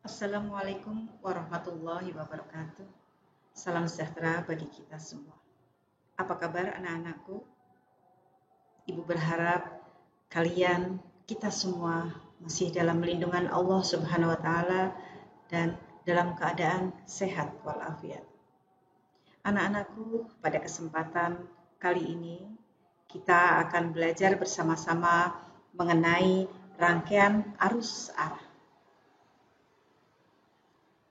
Assalamualaikum warahmatullahi wabarakatuh. Salam sejahtera bagi kita semua. Apa kabar anak-anakku? Ibu berharap kalian, kita semua masih dalam lindungan Allah Subhanahu wa taala dan dalam keadaan sehat walafiat. Anak-anakku, pada kesempatan kali ini kita akan belajar bersama-sama mengenai rangkaian arus arah.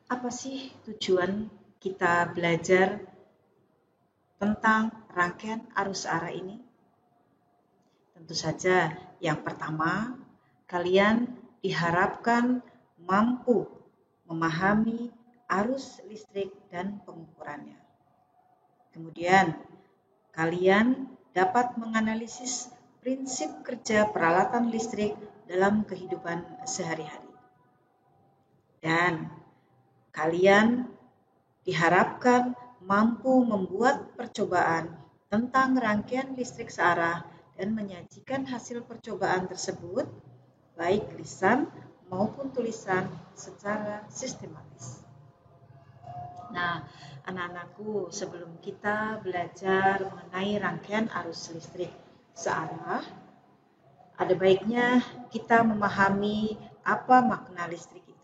Apa sih tujuan kita belajar tentang rangkaian arus arah ini? Tentu saja, yang pertama, kalian diharapkan mampu memahami arus listrik dan pengukurannya. Kemudian, kalian dapat menganalisis prinsip kerja peralatan listrik dalam kehidupan sehari-hari. Dan kalian diharapkan mampu membuat percobaan tentang rangkaian listrik searah dan menyajikan hasil percobaan tersebut, baik lisan maupun tulisan, secara sistematis. Nah, anak-anakku, sebelum kita belajar mengenai rangkaian arus listrik searah, ada baiknya kita memahami apa makna listrik itu.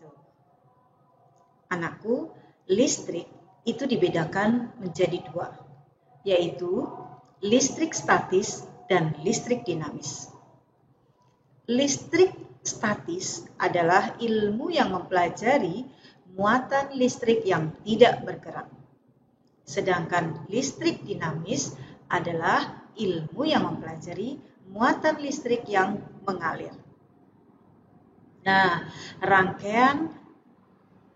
Anakku, listrik itu dibedakan menjadi dua, yaitu listrik statis dan listrik dinamis. Listrik statis adalah ilmu yang mempelajari muatan listrik yang tidak bergerak. Sedangkan listrik dinamis adalah ilmu yang mempelajari muatan listrik yang mengalir. Nah, rangkaian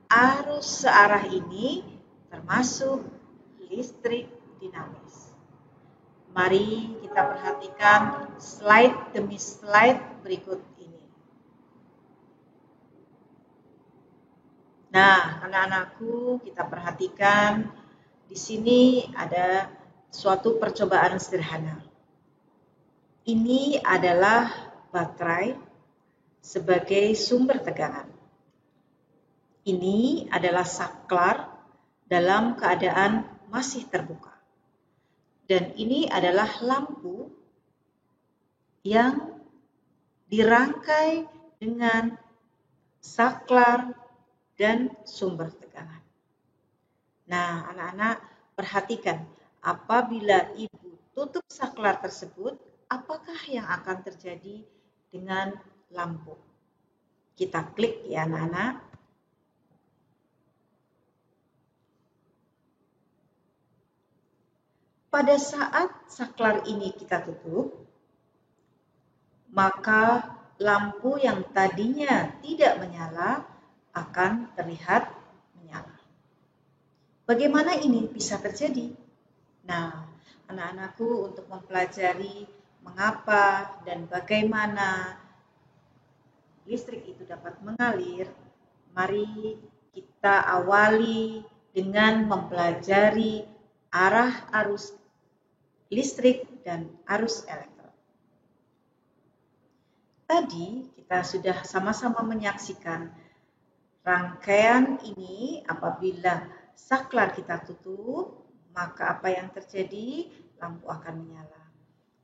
arus searah ini termasuk listrik dinamis. Mari kita perhatikan slide demi slide berikut ini. Nah, anak-anakku, kita perhatikan di sini ada suatu percobaan sederhana. Ini adalah baterai sebagai sumber tegangan. Ini adalah saklar dalam keadaan masih terbuka. Dan ini adalah lampu yang dirangkai dengan saklar dan sumber tegangan. Nah, anak-anak perhatikan, apabila ibu tutup saklar tersebut, apakah yang akan terjadi dengan lampu? Kita klik ya anak-anak. Pada saat saklar ini kita tutup, maka lampu yang tadinya tidak menyala akan terlihat menyala. Bagaimana ini bisa terjadi? Nah, anak-anakku, untuk mempelajari mengapa dan bagaimana listrik itu dapat mengalir, mari kita awali dengan mempelajari arah arus listrik dan arus elektron. Tadi kita sudah sama-sama menyaksikan rangkaian ini. Apabila saklar kita tutup, maka apa yang terjadi? Lampu akan menyala.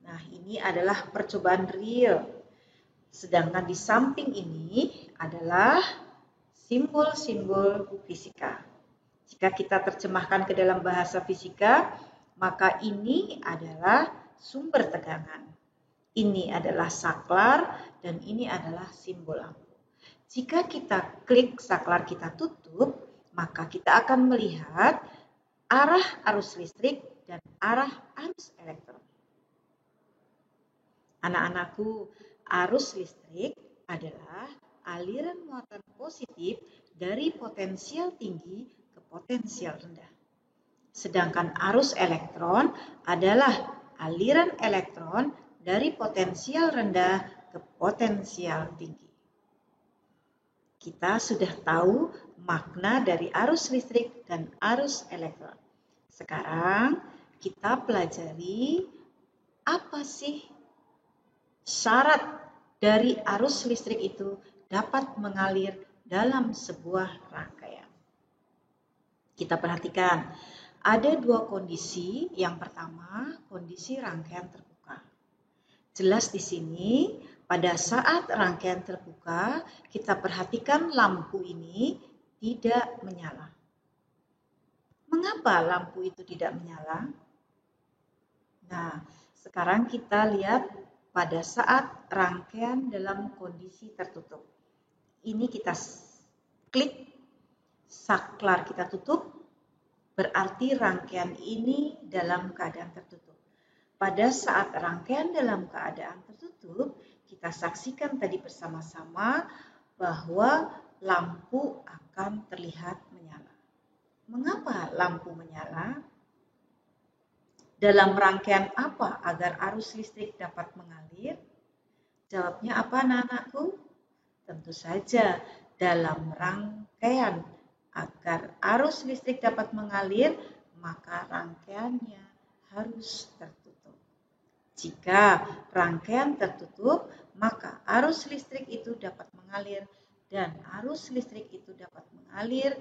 Nah, ini adalah percobaan real. Sedangkan di samping ini adalah simbol-simbol fisika. Jika kita terjemahkan ke dalam bahasa fisika, maka ini adalah sumber tegangan. Ini adalah saklar dan ini adalah simbol lampu. Jika kita klik saklar kita tutup, maka kita akan melihat arah arus listrik dan arah arus elektron. Anak-anakku, arus listrik adalah aliran muatan positif dari potensial tinggi ke potensial rendah. Sedangkan arus elektron adalah aliran elektron dari potensial rendah ke potensial tinggi. Kita sudah tahu makna dari arus listrik dan arus elektron. Sekarang kita pelajari apa sih syarat dari arus listrik itu dapat mengalir dalam sebuah rangkaian. Kita perhatikan, ada dua kondisi. Yang pertama, kondisi rangkaian terbuka. Jelas di sini, pada saat rangkaian terbuka, kita perhatikan lampu ini tidak menyala. Mengapa lampu itu tidak menyala? Nah, sekarang kita lihat pada saat rangkaian dalam kondisi tertutup. Ini kita klik, saklar kita tutup, berarti rangkaian ini dalam keadaan tertutup. Pada saat rangkaian dalam keadaan tertutup, kita saksikan tadi bersama-sama bahwa lampu akan terlihat menyala. Mengapa lampu menyala? Dalam rangkaian apa agar arus listrik dapat mengalir? Jawabnya apa anak-anakku? Tentu saja dalam rangkaian agar arus listrik dapat mengalir, maka rangkaiannya harus tertutup. Jika rangkaian tertutup, maka arus listrik itu dapat mengalir dan arus listrik itu dapat mengalir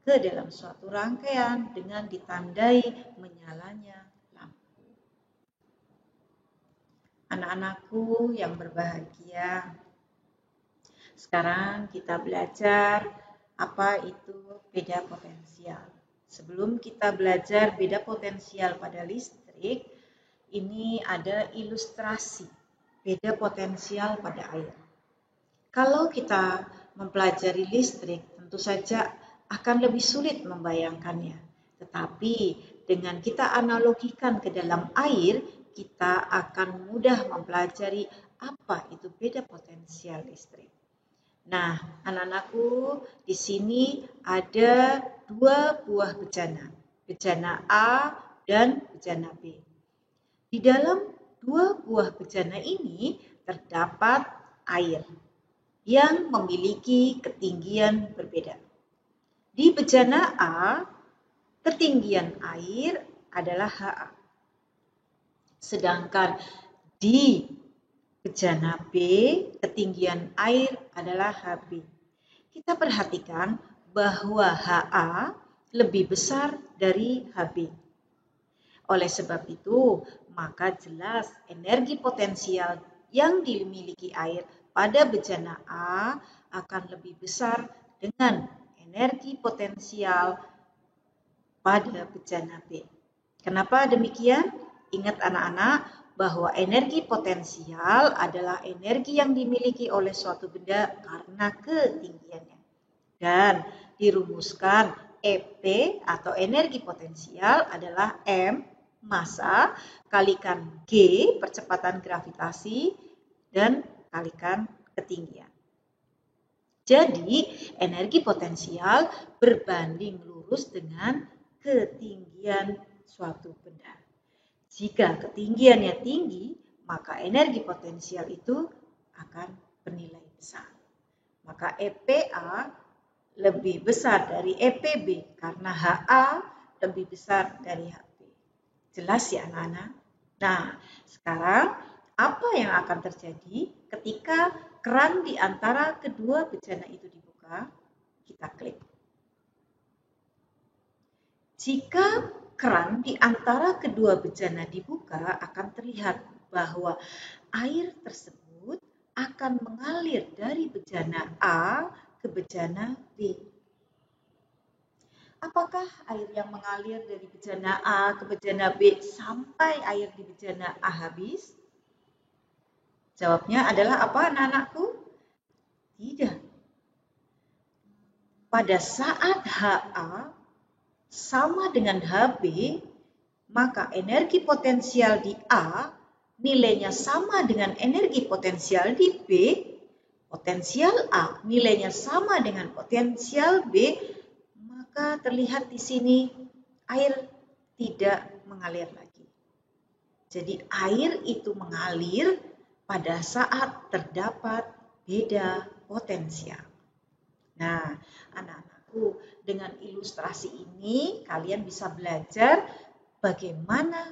ke dalam suatu rangkaian dengan ditandai menyalanya lampu. Anak-anakku yang berbahagia, sekarang kita belajar apa itu beda potensial. Sebelum kita belajar beda potensial pada listrik, ini ada ilustrasi beda potensial pada air. Kalau kita mempelajari listrik, tentu saja akan lebih sulit membayangkannya. Tetapi dengan kita analogikan ke dalam air, kita akan mudah mempelajari apa itu beda potensial listrik. Nah, anak-anakku, di sini ada dua buah bejana, bejana A dan bejana B. Di dalam dua buah bejana ini terdapat air yang memiliki ketinggian berbeda. Di bejana A, ketinggian air adalah HA. Sedangkan di bejana B, ketinggian air adalah HB. Kita perhatikan bahwa HA lebih besar dari HB. Oleh sebab itu, maka jelas energi potensial yang dimiliki air pada bejana A akan lebih besar dengan energi potensial pada bejana B. Kenapa demikian? Ingat anak-anak bahwa energi potensial adalah energi yang dimiliki oleh suatu benda karena ketinggiannya. Dan dirumuskan EP atau energi potensial adalah M, massa, kalikan G, percepatan gravitasi, dan kalikan ketinggian. Jadi, energi potensial berbanding lurus dengan ketinggian suatu benda. Jika ketinggiannya tinggi, maka energi potensial itu akan bernilai besar. Maka EPA lebih besar dari EPB karena HA lebih besar dari HB. Jelas ya anak-anak? Nah, sekarang apa yang akan terjadi ketika keran di antara kedua bejana itu dibuka? Kita klik. Jika keran di antara kedua bejana dibuka, akan terlihat bahwa air tersebut akan mengalir dari bejana A ke bejana B. Apakah air yang mengalir dari bejana A ke bejana B sampai air di bejana A habis? Jawabnya adalah apa anak-anakku? Tidak. Pada saat HA sama dengan HB, maka energi potensial di A nilainya sama dengan energi potensial di B, potensial A nilainya sama dengan potensial B, maka terlihat di sini air tidak mengalir lagi. Jadi air itu mengalir pada saat terdapat beda potensial. Nah, anak-anakku, dengan ilustrasi ini kalian bisa belajar bagaimana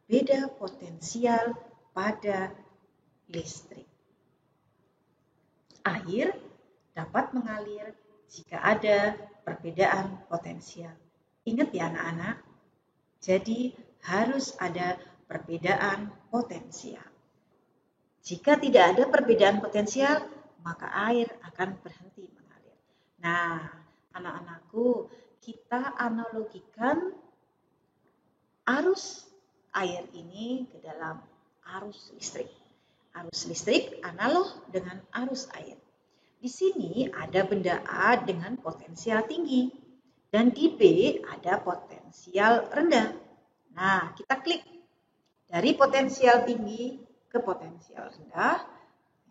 beda potensial pada listrik. Air dapat mengalir jika ada perbedaan potensial. Ingat ya anak-anak, jadi harus ada perbedaan potensial. Jika tidak ada perbedaan potensial, maka air akan berhenti mengalir. Nah, anak-anakku, kita analogikan arus air ini ke dalam arus listrik. Arus listrik analog dengan arus air. Di sini ada benda A dengan potensial tinggi dan di B ada potensial rendah. Nah, kita klik dari potensial tinggi ke potensial rendah,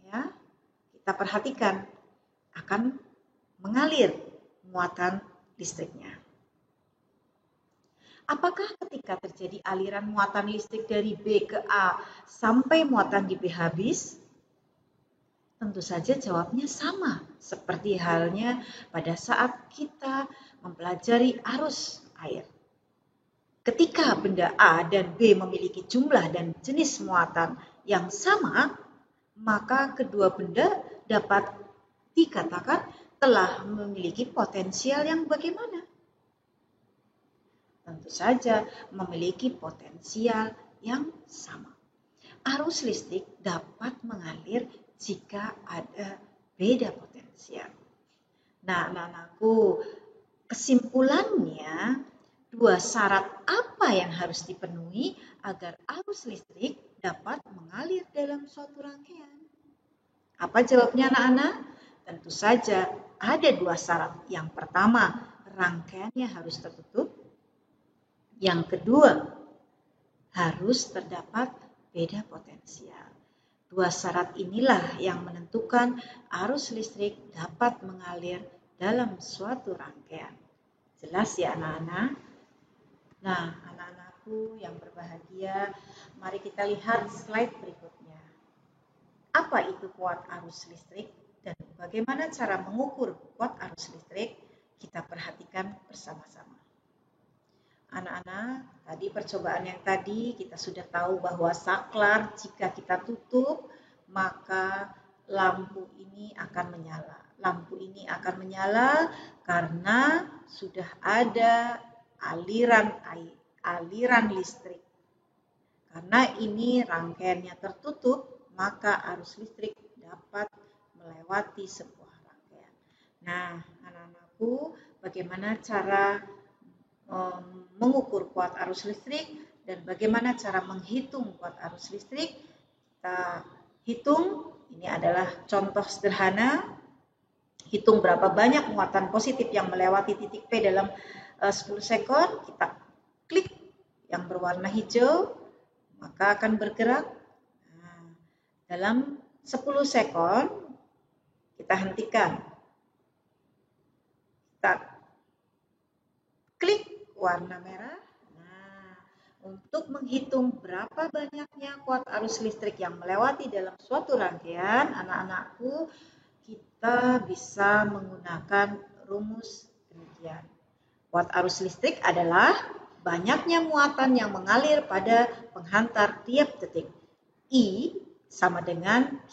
ya. Kita perhatikan akan mengalir muatan listriknya. Apakah ketika terjadi aliran muatan listrik dari B ke A sampai muatan di B habis? Tentu saja jawabnya sama, seperti halnya pada saat kita mempelajari arus air. Ketika benda A dan B memiliki jumlah dan jenis muatan yang sama, maka kedua benda dapat dikatakan telah memiliki potensial yang bagaimana? Tentu saja memiliki potensial yang sama. Arus listrik dapat mengalir jika ada beda potensial. Nah, anak-anakku, kesimpulannya, dua syarat apa yang harus dipenuhi agar arus listrik dapat mengalir dalam suatu rangkaian? Apa jawabnya anak-anak? Tentu saja ada dua syarat. Yang pertama, rangkaiannya harus tertutup. Yang kedua, harus terdapat beda potensial. Dua syarat inilah yang menentukan arus listrik dapat mengalir dalam suatu rangkaian. Jelas ya anak-anak? Nah, anak-anakku yang berbahagia, mari kita lihat slide berikutnya. Apa itu kuat arus listrik dan bagaimana cara mengukur kuat arus listrik? Kita perhatikan bersama-sama. Anak-anak, tadi percobaan yang tadi kita sudah tahu bahwa saklar jika kita tutup maka lampu ini akan menyala. Lampu ini akan menyala karena sudah ada aliran listrik. Karena ini rangkaiannya tertutup, maka arus listrik dapat melewati sebuah rangkaian. Nah, anak-anakku, bagaimana cara mengukur kuat arus listrik dan bagaimana cara menghitung kuat arus listrik? Kita hitung, ini adalah contoh sederhana. Hitung berapa banyak muatan positif yang melewati titik P dalam 10 sekon. Kita klik yang berwarna hijau, maka akan bergerak. Nah, dalam 10 sekon, kita hentikan. Kita klik warna merah. Nah, untuk menghitung berapa banyaknya kuat arus listrik yang melewati dalam suatu rangkaian, anak-anakku, kita bisa menggunakan rumus demikian. Kuat arus listrik adalah banyaknya muatan yang mengalir pada penghantar tiap detik. I sama dengan Q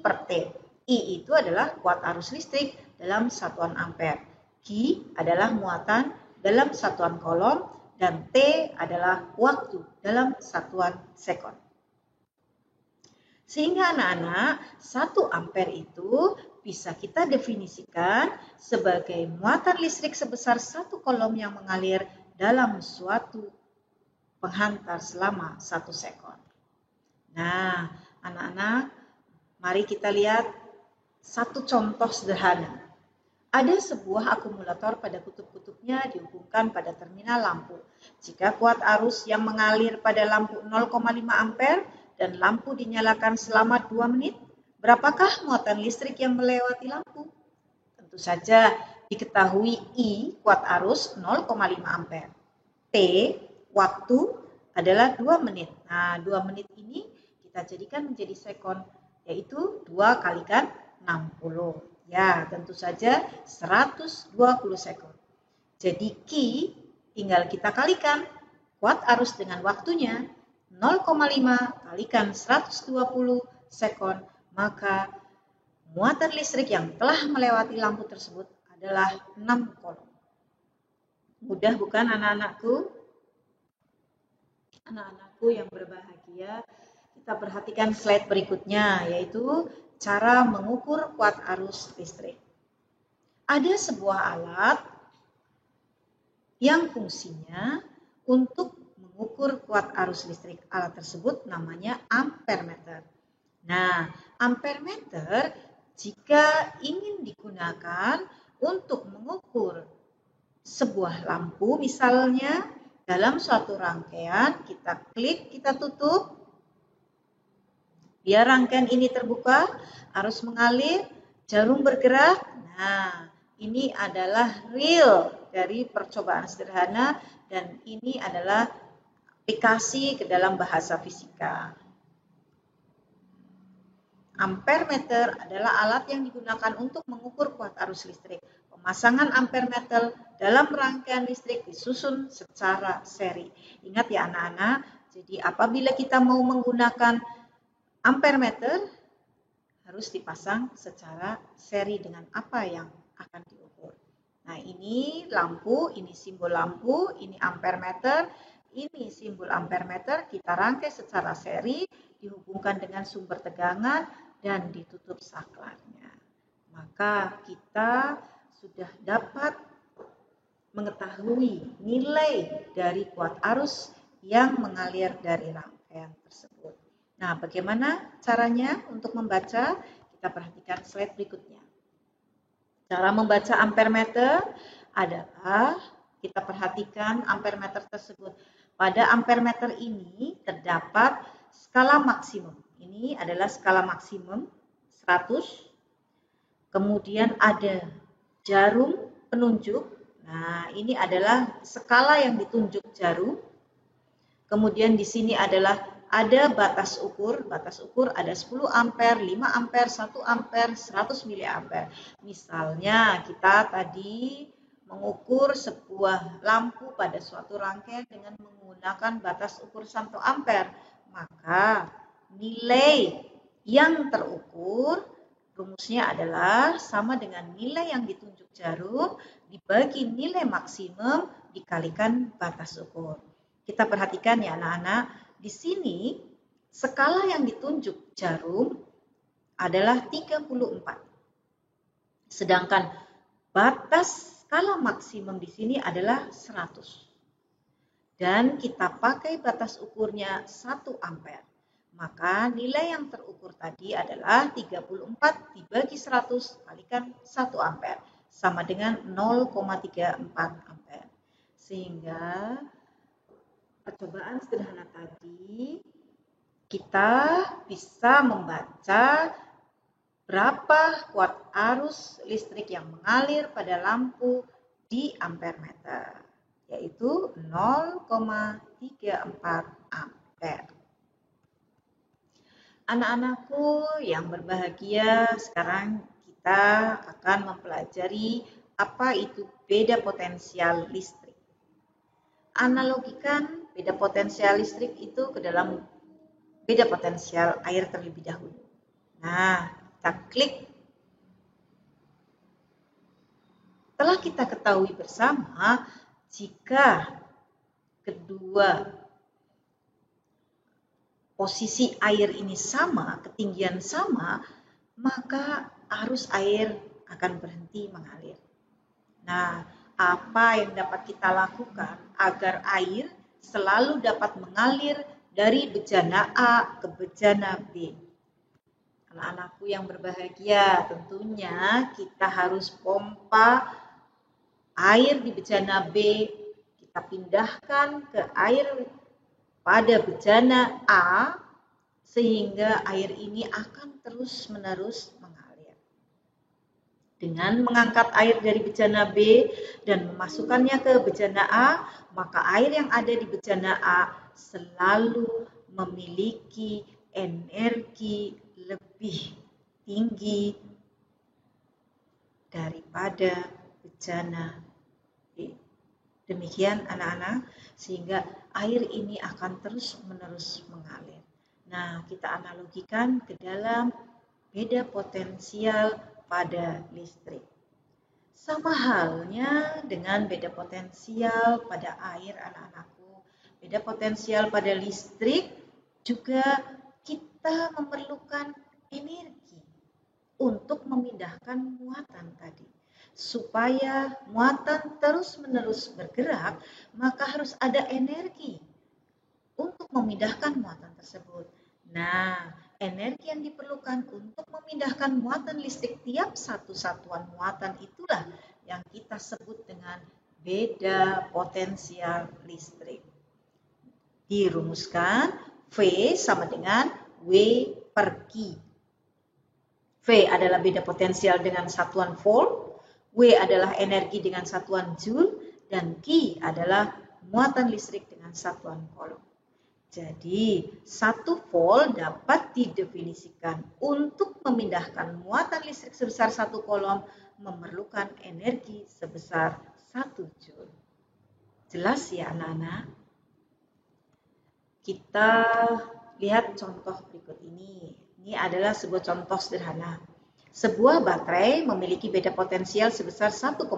per T. I itu adalah kuat arus listrik dalam satuan ampere. Q adalah muatan dalam satuan kolom dan T adalah waktu dalam satuan sekon. Sehingga anak-anak, 1 ampere itu bisa kita definisikan sebagai muatan listrik sebesar 1 kolom yang mengalir dalam suatu penghantar selama 1 sekon. Nah, anak-anak, mari kita lihat satu contoh sederhana. Ada sebuah akumulator pada kutub-kutubnya dihubungkan pada terminal lampu. Jika kuat arus yang mengalir pada lampu 0,5 ampere dan lampu dinyalakan selama 2 menit, berapakah muatan listrik yang melewati lampu? Tentu saja diketahui I kuat arus 0,5 ampere. T waktu adalah 2 menit. Nah, 2 menit ini kita jadikan menjadi sekon, yaitu 2 kalikan 60. Ya, tentu saja 120 sekon. Jadi Q tinggal kita kalikan kuat arus dengan waktunya 0,5 kalikan 120 sekon, maka muatan listrik yang telah melewati lampu tersebut adalah 6 kolom. Mudah bukan anak-anakku? Anak-anakku yang berbahagia, kita perhatikan slide berikutnya, yaitu cara mengukur kuat arus listrik. Ada sebuah alat yang fungsinya untuk mengukur kuat arus listrik. Alat tersebut namanya ampermeter. Nah, ampermeter jika ingin digunakan untuk mengukur sebuah lampu, misalnya dalam suatu rangkaian, kita klik, kita tutup, biar rangkaian ini terbuka, arus mengalir, jarum bergerak. Nah, ini adalah real dari percobaan sederhana dan ini adalah aplikasi ke dalam bahasa fisika. Ampermeter adalah alat yang digunakan untuk mengukur kuat arus listrik. Pemasangan ampermeter dalam rangkaian listrik disusun secara seri. Ingat ya anak-anak, jadi apabila kita mau menggunakan ampermeter, harus dipasang secara seri dengan apa yang akan diukur. Nah, ini lampu, ini simbol lampu, ini ampermeter, ini simbol ampermeter, kita rangkai secara seri, dihubungkan dengan sumber tegangan, dan ditutup saklarnya. Maka kita sudah dapat mengetahui nilai dari kuat arus yang mengalir dari rangkaian tersebut. Nah, bagaimana caranya untuk membaca? Kita perhatikan slide berikutnya. Cara membaca ampermeter adalah kita perhatikan ampermeter tersebut. Pada ampermeter ini terdapat skala maksimum. Ini adalah skala maksimum 100. Kemudian ada jarum penunjuk. Nah, ini adalah skala yang ditunjuk jarum. Kemudian di sini adalah ada batas ukur. Batas ukur ada 10 ampere, 5 ampere, 1 ampere, 100 miliampere. Misalnya kita tadi mengukur sebuah lampu pada suatu rangkaian dengan menggunakan batas ukur 1 ampere. Maka nilai yang terukur rumusnya adalah sama dengan nilai yang ditunjuk jarum dibagi nilai maksimum dikalikan batas ukur. Kita perhatikan ya anak-anak, di sini skala yang ditunjuk jarum adalah 34. Sedangkan batas skala maksimum di sini adalah 100. Dan kita pakai batas ukurnya 1 ampere. Maka nilai yang terukur tadi adalah 34 dibagi 100 kalikan 1 ampere. Sama dengan 0,34 ampere. Sehingga percobaan sederhana tadi kita bisa membaca berapa kuat arus listrik yang mengalir pada lampu di ampermeter, yaitu 0,34 ampere. Anak-anakku yang berbahagia, sekarang kita akan mempelajari apa itu beda potensial listrik. Analogikan beda potensial listrik itu ke dalam beda potensial air terlebih dahulu. Nah, kita klik. Telah kita ketahui bersama, jika kedua posisi air ini sama, ketinggian sama, maka arus air akan berhenti mengalir. Nah, apa yang dapat kita lakukan agar air selalu dapat mengalir dari bejana A ke bejana B? Anak-anakku yang berbahagia, tentunya kita harus pompa air di bejana B, kita pindahkan ke air pada bejana A, sehingga air ini akan terus-menerus mengalir. Dengan mengangkat air dari bejana B dan memasukkannya ke bejana A, maka air yang ada di bejana A selalu memiliki energi lebih tinggi daripada bejana B. Demikian anak-anak, sehingga air ini akan terus-menerus mengalir. Nah, kita analogikan ke dalam beda potensial pada listrik. Sama halnya dengan beda potensial pada air anak-anakku, beda potensial pada listrik, juga kita memerlukan energi untuk memindahkan muatan tadi. Supaya muatan terus-menerus bergerak, maka harus ada energi untuk memindahkan muatan tersebut. Nah, energi yang diperlukan untuk memindahkan muatan listrik tiap satu satuan muatan itulah yang kita sebut dengan beda potensial listrik. Dirumuskan V sama dengan W per Q. V adalah beda potensial dengan satuan volt, W adalah energi dengan satuan joule, dan Q adalah muatan listrik dengan satuan coulomb. Jadi, 1 volt dapat didefinisikan untuk memindahkan muatan listrik sebesar 1 coulomb memerlukan energi sebesar 1 joule. Jelas ya anak-anak? Kita lihat contoh berikut ini. Ini adalah sebuah contoh sederhana. Sebuah baterai memiliki beda potensial sebesar 1,5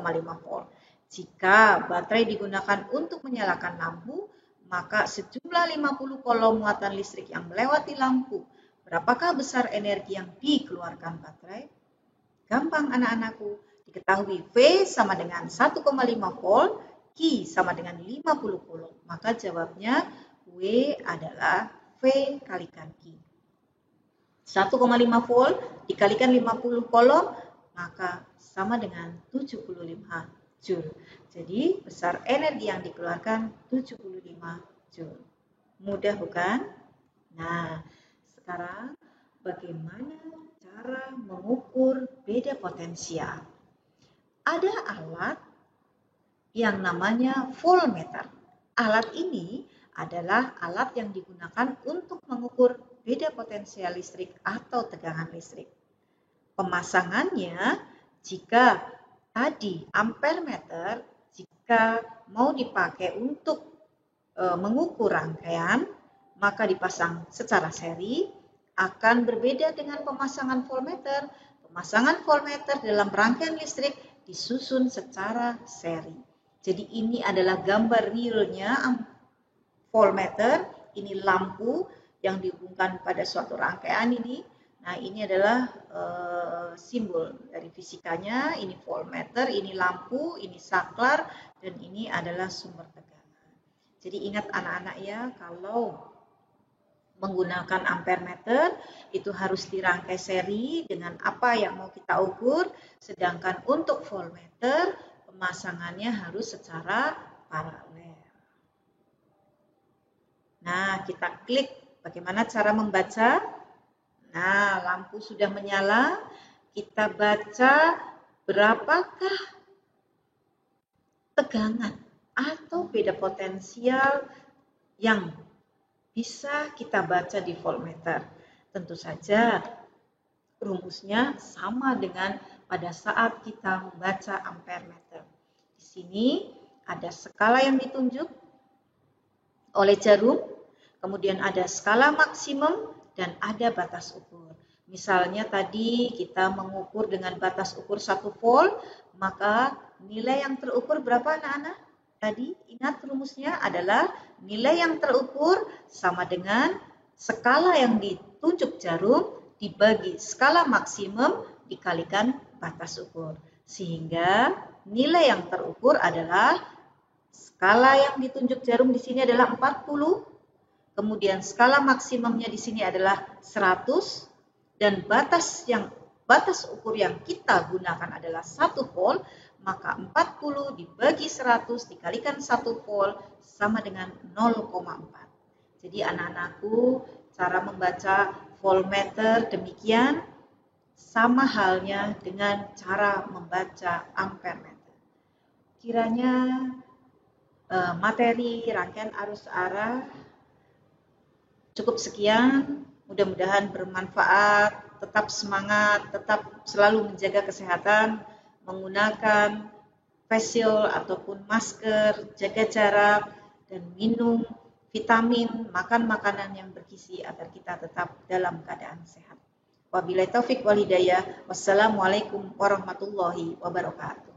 volt. Jika baterai digunakan untuk menyalakan lampu, maka sejumlah 50 coulomb muatan listrik yang melewati lampu. Berapakah besar energi yang dikeluarkan baterai? Gampang anak-anakku, diketahui V sama dengan 1,5 volt, Q sama dengan 50 coulomb. Maka jawabnya W adalah V kalikan Q. 1,5 volt dikalikan 50 coulomb, maka sama dengan 75 joule. Jadi besar energi yang dikeluarkan 75 joule. Mudah bukan? Nah, sekarang bagaimana cara mengukur beda potensial? Ada alat yang namanya voltmeter. Alat ini adalah alat yang digunakan untuk mengukur beda potensial listrik atau tegangan listrik. Pemasangannya, jika tadi ampere meter, jika mau dipakai untuk mengukur rangkaian, maka dipasang secara seri, akan berbeda dengan pemasangan voltmeter. Pemasangan voltmeter dalam rangkaian listrik disusun secara seri. Jadi ini adalah gambar realnya voltmeter, ini lampu yang dihubungkan pada suatu rangkaian ini. Nah, ini adalah simbol dari fisikanya, ini voltmeter, ini lampu, ini saklar, dan ini adalah sumber tegangan. Jadi ingat anak-anak ya, kalau menggunakan ampere meter, itu harus dirangkai seri dengan apa yang mau kita ukur, sedangkan untuk voltmeter, pemasangannya harus secara paralel. Nah, kita klik bagaimana cara membaca. Nah, lampu sudah menyala, kita baca berapakah tegangan atau beda potensial yang bisa kita baca di voltmeter. Tentu saja rumusnya sama dengan pada saat kita membaca ampere meter. Di sini ada skala yang ditunjuk oleh jarum, kemudian ada skala maksimum, dan ada batas ukur. Misalnya tadi kita mengukur dengan batas ukur 1 volt, maka nilai yang terukur berapa anak-anak? Tadi ingat rumusnya adalah nilai yang terukur sama dengan skala yang ditunjuk jarum dibagi skala maksimum dikalikan batas ukur. Sehingga nilai yang terukur adalah skala yang ditunjuk jarum di sini adalah 40. Kemudian skala maksimumnya di sini adalah 100 dan batas ukur yang kita gunakan adalah 1 volt, maka 40 dibagi 100 dikalikan 1 volt sama dengan 0,4. Jadi anak-anakku, cara membaca voltmeter demikian, sama halnya dengan cara membaca ampere meter. Kiranya materi rangkaian arus arah cukup sekian, mudah-mudahan bermanfaat, tetap semangat, tetap selalu menjaga kesehatan, menggunakan face shield ataupun masker, jaga jarak, dan minum vitamin, makan makanan yang bergizi agar kita tetap dalam keadaan sehat. Wabillahi taufik wal hidayah. Wassalamualaikum warahmatullahi wabarakatuh.